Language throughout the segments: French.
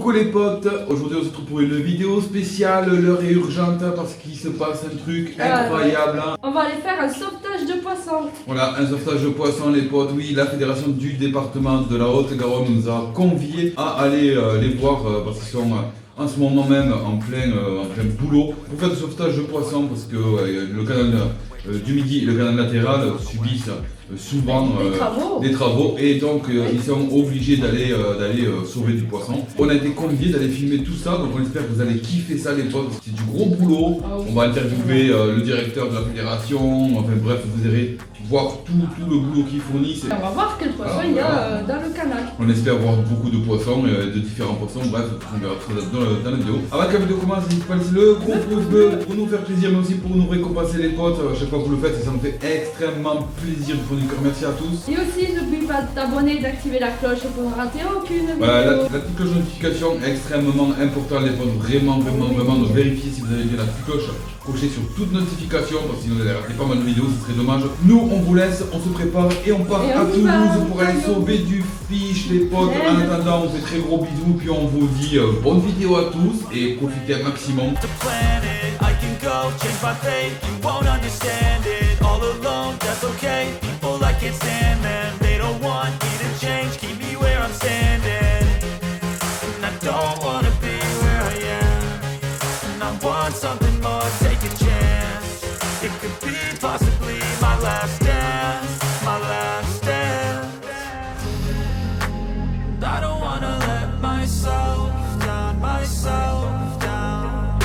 Coucou les potes, aujourd'hui on se retrouve pour une vidéo spéciale, l'heure est urgente parce qu'il se passe un truc incroyable. On va aller faire un sauvetage de poissons. Voilà, un sauvetage de poissons les potes, oui, la fédération du département de la Haute-Garonne nous a conviés à aller les voir parce qu'ils sont en ce moment même en plein boulot pour faire du sauvetage de poissons parce que le canal du Midi et le canal latéral subissent souvent des travaux et donc ils sont obligés d'aller sauver du poisson. On a été conviés d'aller filmer tout ça, donc on espère que vous allez kiffer ça les potes. C'est du gros boulot, on va interviewer le directeur de la fédération, enfin bref, vous allez voir tout le boulot qu'ils fournissent. On va voir quel poisson il y a dans le canal. On espère voir beaucoup de poissons, de différents poissons, bref, on verra tout ça dans la vidéo. Avant que la vidéo commence, n'hésitez pas à laisser le gros pouce bleu pour nous faire plaisir, mais aussi pour nous récompenser les potes. À chaque fois que vous le faites, ça me fait extrêmement plaisir. Du cœur, merci à tous. Et aussi, n'oublie pas de t'abonner et d'activer la cloche pour ne rater aucune vidéo. La petite cloche de notification est extrêmement importante, les potes. Vraiment, de vérifier si vous avez bien la petite cloche. Cochez sur toute notification, parce que sinon vous allez rater pas mal de vidéos, ce serait dommage. Nous, on vous laisse, on se prépare et on part à Toulouse pour aller sauver du fish, les potes. En attendant, on fait très gros bisous, puis on vous dit bonne vidéo à tous et profitez un maximum. I can't stand them, they don't want me to change, keep me where I'm standing. And I don't wanna be where I am, and I want something more, take a chance. It could be possibly my last dance, my last dance. And I don't wanna let myself down, myself down.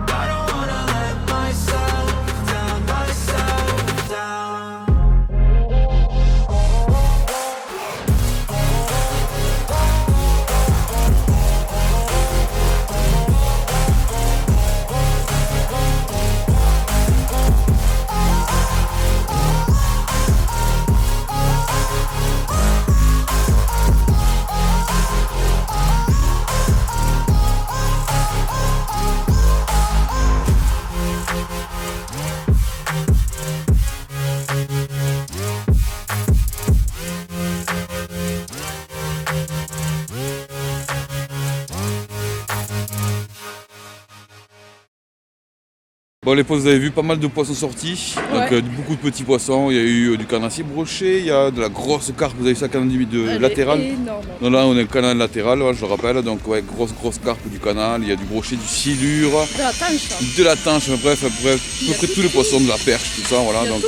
I don't wanna let myself down, myself down. Bon les potes, vous avez vu pas mal de poissons sortis, donc beaucoup de petits poissons, il y a eu du carnassier brochet, il y a de la grosse carpe, vous avez vu ça, canal latéral. Donc là on est le canal latéral, je le rappelle, donc ouais, grosse carpe du canal, il y a du brochet, du silure, de la tanche, bref, à peu près tous les poissons, de la perche, tout ça, voilà. Donc,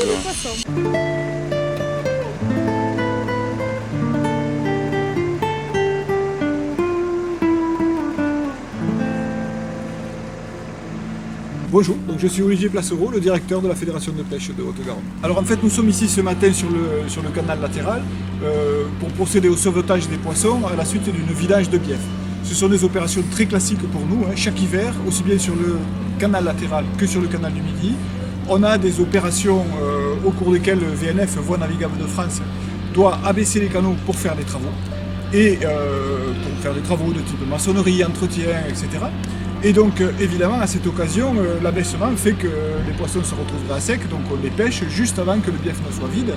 Bonjour, donc je suis Olivier Placereau, le directeur de la Fédération de pêche de Haute-Garonne. Alors en fait nous sommes ici ce matin sur le canal latéral pour procéder au sauvetage des poissons à la suite d'une vidange de bief. Ce sont des opérations très classiques pour nous, chaque hiver, aussi bien sur le canal latéral que sur le canal du Midi. On a des opérations au cours desquelles VNF, Voies navigables de France, doit abaisser les canaux pour faire des travaux. Et pour faire des travaux de type maçonnerie, entretien, etc. Et donc évidemment à cette occasion, l'abaissement fait que les poissons se retrouvent à sec, donc on les pêche juste avant que le bief ne soit vide,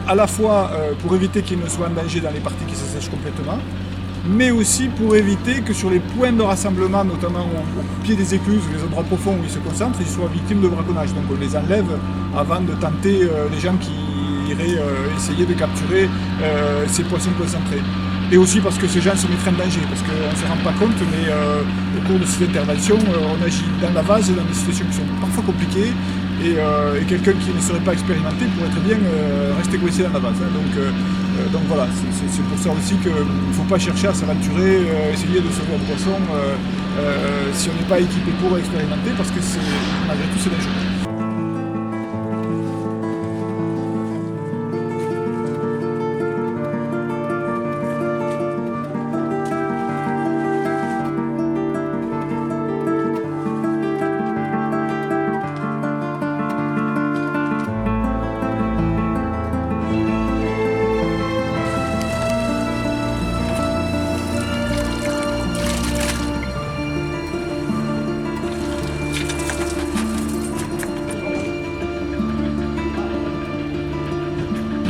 à la fois pour éviter qu'il ne soit en danger dans les parties qui s'assèchent complètement, mais aussi pour éviter que sur les points de rassemblement, notamment au pied des écluses, les endroits profonds où ils se concentrent, ils soient victimes de braconnage. Donc on les enlève avant de tenter les gens qui iraient essayer de capturer ces poissons concentrés. Et aussi parce que ces gens se mettraient en danger, parce qu'on ne se rend pas compte, mais au cours de cette intervention, on agit dans la vase, dans des situations qui sont parfois compliquées, et quelqu'un qui ne serait pas expérimenté pourrait très bien rester coincé dans la vase. Donc voilà, c'est pour ça aussi qu'il ne faut pas chercher à s'aventurer, essayer de sauver un poisson si on n'est pas équipé pour expérimenter, parce que malgré tout c'est dangereux.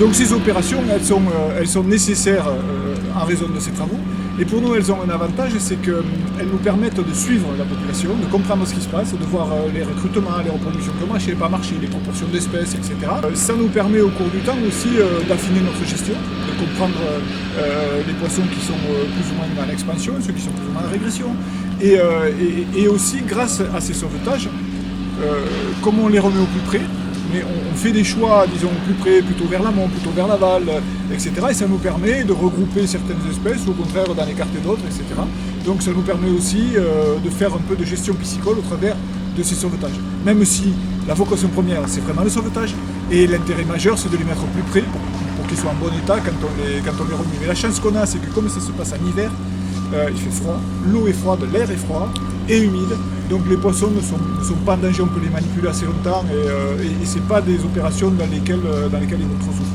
Donc ces opérations, elles sont nécessaires en raison de ces travaux. Et pour nous, elles ont un avantage, c'est qu'elles nous permettent de suivre la population, de comprendre ce qui se passe, de voir les recrutements, les reproductions qui ont marché, pas marché, les proportions d'espèces, etc. Ça nous permet au cours du temps aussi d'affiner notre gestion, de comprendre les poissons qui sont plus ou moins en expansion, ceux qui sont plus ou moins en régression. Et aussi, grâce à ces sauvetages, comme on les remet au plus près, mais on fait des choix, disons, plus près, plutôt vers l'amont, plutôt vers l'aval, etc. Et ça nous permet de regrouper certaines espèces, ou au contraire d'en écarter d'autres, etc. Donc ça nous permet aussi de faire un peu de gestion piscicole au travers de ces sauvetages. Même si la vocation première, c'est vraiment le sauvetage, et l'intérêt majeur, c'est de les mettre au plus près pour qu'ils soient en bon état quand on les remue. Mais la chance qu'on a, c'est que comme ça se passe en hiver, il fait froid, l'eau est froide, l'air est froid et humide. Donc les poissons ne sont pas en danger, on peut les manipuler assez longtemps et ce n'est pas des opérations dans lesquelles ils vont trop souffrir.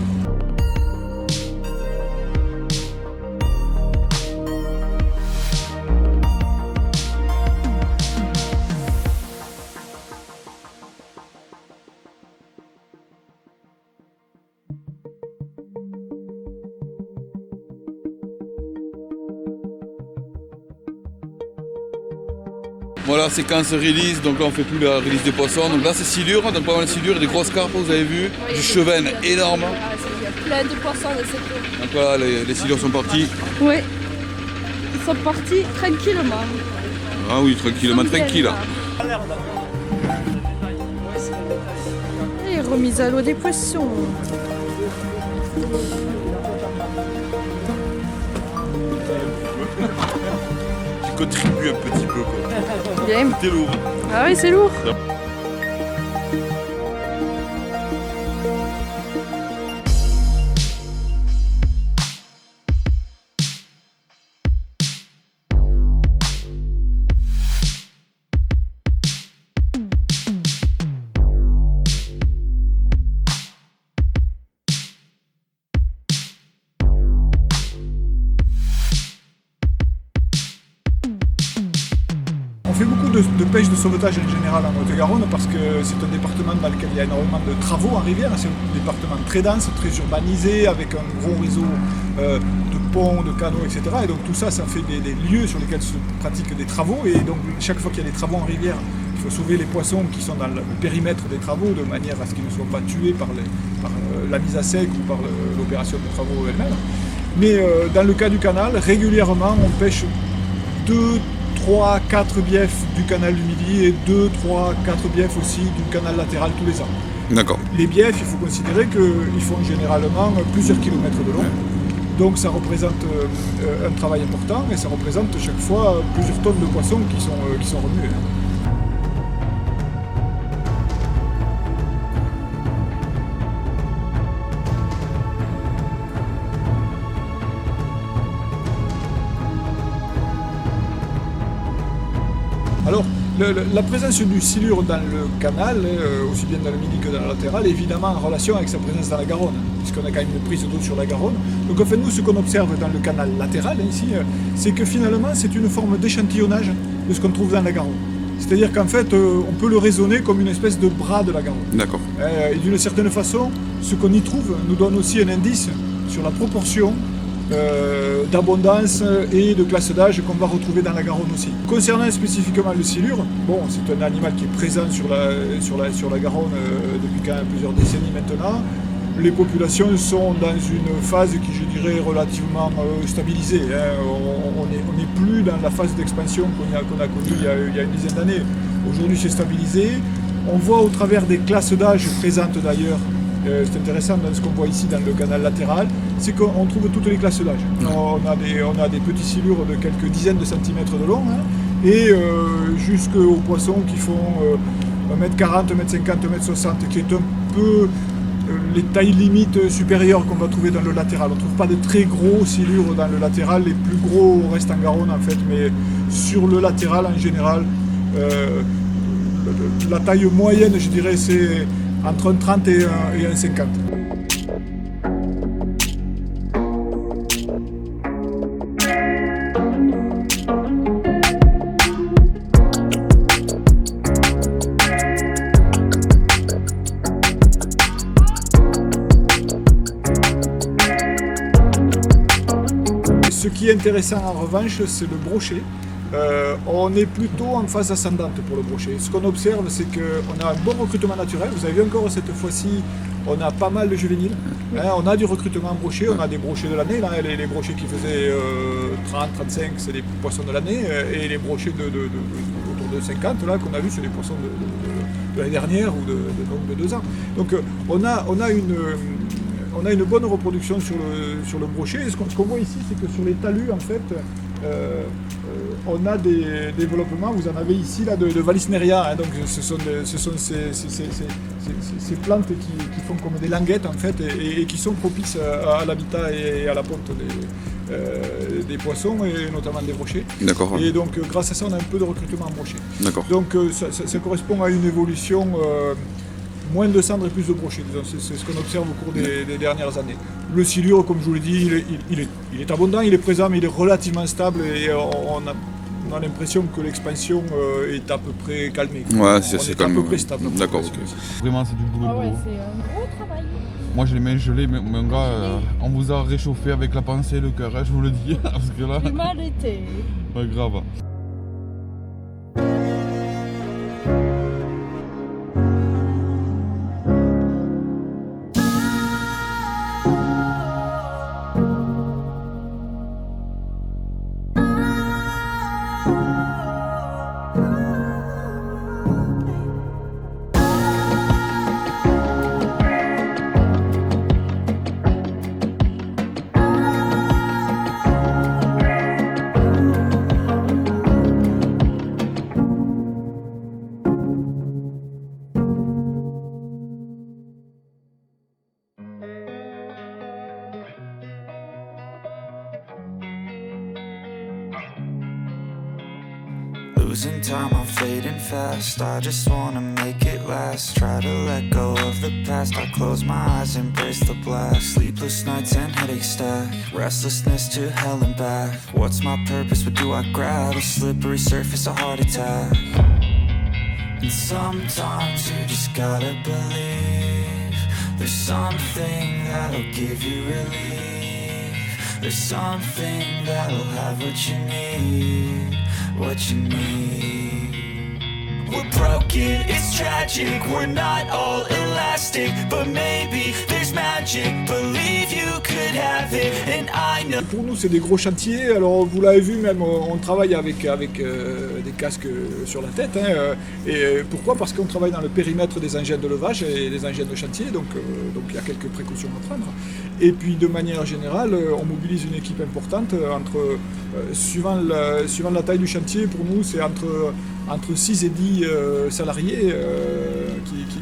Voilà, séquence release, donc là on fait plus la release des poissons. Donc là c'est silure, donc pas mal de silure, des grosses carpes, vous avez vu, du chevenne énorme. Il y a plein de poissons dans cette eau. Donc voilà, les silures sont partis. Oui, ils sont partis tranquillement. Ah oui, tranquillement, tranquille. Et remise à l'eau des poissons. Tu contribues un petit peu quoi. Bien. T'es lourd. Ah oui, c'est lourd. On fait beaucoup de pêche de sauvetage en général en Haute-Garonne parce que c'est un département dans lequel il y a énormément de travaux en rivière. C'est un département très dense, très urbanisé, avec un gros réseau de ponts, de canaux, etc. Et donc tout ça, ça fait des lieux sur lesquels se pratiquent des travaux. Et donc chaque fois qu'il y a des travaux en rivière, il faut sauver les poissons qui sont dans le périmètre des travaux de manière à ce qu'ils ne soient pas tués par la mise à sec ou par l'opération de travaux elle-même. Mais dans le cas du canal, régulièrement, on pêche 2, 3, 4 biefs du canal du Midi et 2, 3, 4 biefs aussi du canal latéral tous les ans. D'accord. Les biefs, il faut considérer qu'ils font généralement plusieurs kilomètres de long. Donc ça représente un travail important et ça représente chaque fois plusieurs tonnes de poissons qui sont remués. Alors, la présence du silure dans le canal, aussi bien dans le Midi que dans le latéral, est évidemment en relation avec sa présence dans la Garonne, puisqu'on a quand même une prise d'eau sur la Garonne. Donc en fait, nous, ce qu'on observe dans le canal latéral, ici, c'est que finalement, c'est une forme d'échantillonnage de ce qu'on trouve dans la Garonne. C'est-à-dire qu'en fait, on peut le raisonner comme une espèce de bras de la Garonne. D'accord. Et d'une certaine façon, ce qu'on y trouve nous donne aussi un indice sur la proportion d'abondance et de classe d'âge qu'on va retrouver dans la Garonne aussi. Concernant spécifiquement le silure, bon, c'est un animal qui est présent sur la Garonne depuis quand même plusieurs décennies maintenant. Les populations sont dans une phase qui, je dirais, relativement stabilisée. On n'est plus dans la phase d'expansion qu'on a connue il y a une dizaine d'années. Aujourd'hui, c'est stabilisé. On voit au travers des classes d'âge présentes d'ailleurs, c'est intéressant dans ce qu'on voit ici dans le canal latéral, c'est qu'on trouve toutes les classes d'âge. On a des petits silures de quelques dizaines de centimètres de long, et jusqu'aux poissons qui font 1m40, 1m50, 1m60, qui est un peu les tailles limites supérieures qu'on va trouver dans le latéral. On ne trouve pas de très gros silures dans le latéral, les plus gros restent en Garonne en fait, mais sur le latéral en général, la taille moyenne, je dirais, c'est entre 1,30 et 1,50. qui est intéressant en revanche, c'est le brochet. On est plutôt en phase ascendante pour le brochet. Ce qu'on observe, c'est qu'on a un bon recrutement naturel. Vous avez vu encore cette fois-ci, on a pas mal de juvéniles. On a du recrutement en brochet, on a des brochets de l'année. Les brochets qui faisaient 30, 35, c'est des poissons de l'année. Et les brochets autour de 50, là, qu'on a vu, c'est des poissons de l'année dernière ou de 2 ans. Donc on a une bonne reproduction sur le brochet. Et ce qu'on voit ici, c'est que sur les talus, en fait, on a des développements, vous en avez ici là, de Vallisneria, donc ce sont ces plantes qui font comme des languettes en fait et qui sont propices à l'habitat et à la ponte des poissons et notamment des brochets. D'accord. Et donc grâce à ça on a un peu de recrutement en brochet. D'accord. Donc ça correspond à une évolution moins de cendres et plus de brochets, c'est ce qu'on observe au cours des dernières années. Le silure, comme je vous l'ai dit, il est abondant, il est présent, mais il est relativement stable et on a l'impression que l'expansion est à peu près calmée. Ouais, c'est calme. À peu près stable. D'accord. Vraiment, c'est du boulot. Ah ouais, c'est un gros travail. Moi, j'ai les mains gelées, mais mon gars, on vous a réchauffé avec la pensée et le cœur, je vous le dis. Parce que là, L'humanité. pas grave. Losing time, I'm fading fast. I just wanna make it last. Try to let go of the past. I close my eyes, embrace the blast. Sleepless nights and headaches stack. Restlessness to hell and back. What's my purpose? What do I grab? A slippery surface, a heart attack. And sometimes you just gotta believe there's something that'll give you relief. There's something that'll have what you need. What you need. We're broken, it's tragic. We're not all elastic, but maybe there's magic. Believe you could have it, and I know. Pour nous, c'est des gros chantiers. Alors, vous l'avez vu, même, on travaille avec des casques sur la tête. Et pourquoi? Parce qu'on travaille dans le périmètre des engins de levage et des engins de chantier, donc il y a quelques précautions à prendre. Et puis, de manière générale, on mobilise une équipe importante suivant la taille du chantier. Pour nous, c'est entre 6 et 10 salariés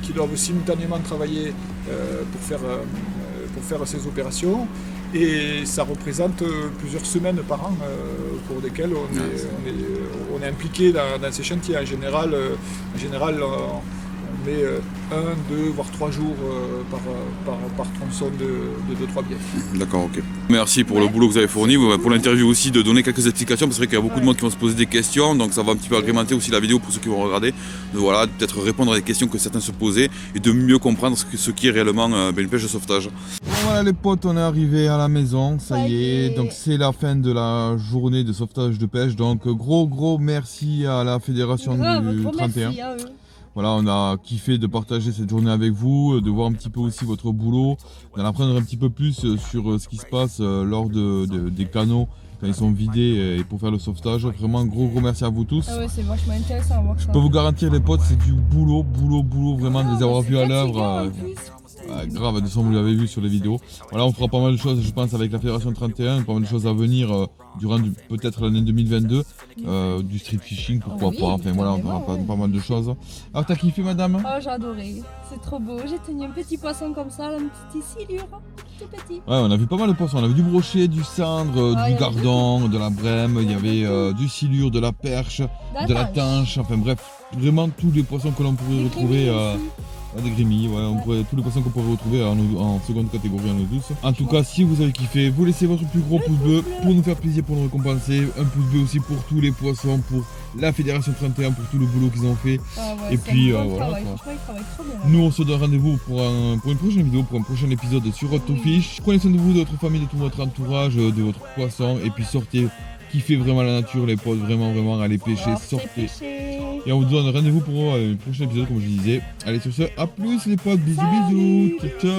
qui doivent simultanément travailler pour faire ces opérations. Et ça représente plusieurs semaines par an pour lesquelles on est impliqué dans ces chantiers. En général, on met 1, 2, voire 3 jours par tronçon de 2-3 biais. D'accord, ok. Merci pour le boulot que vous avez fourni, pour l'interview aussi, de donner quelques explications, parce qu'il y a beaucoup de monde qui vont se poser des questions, donc ça va un petit peu agrémenter aussi la vidéo pour ceux qui vont regarder. De, voilà, peut-être répondre à des questions que certains se posaient et de mieux comprendre ce qui est réellement une pêche de sauvetage. Bon, voilà les potes, on est arrivé à la maison, ça y est, donc c'est la fin de la journée de sauvetage de pêche, donc gros merci à la fédération du 31. Merci à eux. Voilà, on a kiffé de partager cette journée avec vous, de voir un petit peu aussi votre boulot, d'en apprendre un petit peu plus sur ce qui se passe lors des canaux quand ils sont vidés et pour faire le sauvetage. Vraiment un gros merci à vous tous. Ah ouais, c'est vachement intéressant à voir ça. Je peux vous garantir les potes, c'est du boulot vraiment de les avoir vus à l'œuvre. Grave, de toute façon vous l'avez vu sur les vidéos. Voilà, on fera pas mal de choses je pense avec la Fédération 31, pas mal de choses à venir durant peut-être l'année 2022, du street fishing pourquoi pas, enfin voilà, on fera pas mal de choses. Alors t'as kiffé madame? Oh j'ai adoré, c'est trop beau, j'ai tenu un petit poisson comme ça, un petit silure, tout petit. Ouais, on a vu pas mal de poissons, on avait du brochet, du cendre, du gardon, de la brème, il y avait du silure, de la perche, de la tanche, enfin bref, vraiment tous les poissons que l'on pourrait retrouver Des grémis, ouais, tous les poissons qu'on pourrait retrouver en seconde catégorie en eau douce. En tout cas, si vous avez kiffé, vous laissez votre plus gros pouce bleu pour nous faire plaisir, pour nous récompenser. Un pouce bleu aussi pour tous les poissons, pour la Fédération 31, pour tout le boulot qu'ils ont fait. Ah ouais, Et puis bon voilà. travail. Quoi. Franchement, ils travaillent trop bien. Nous, on se donne rendez-vous pour une prochaine vidéo, pour un prochain épisode sur Hot to Fish. Prenez soin de vous, de votre famille, de tout votre entourage, de votre poisson. Et puis sortez, kiffez vraiment la nature, les potes, vraiment, allez pêcher, Alors, sortez. pêcher. Et on vous donne rendez-vous pour le prochain épisode, comme je disais. Allez, sur ce, à plus les potes, bisous, Salut. ciao, ciao.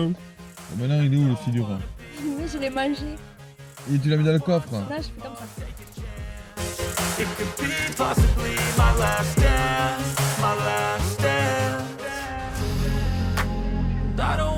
Bon, maintenant, il est où le silure? Oui, je l'ai mangé. Et tu l'as mis dans le coffre? Là, je fais comme ça. It could be possibly my last dance, my last dance. I don't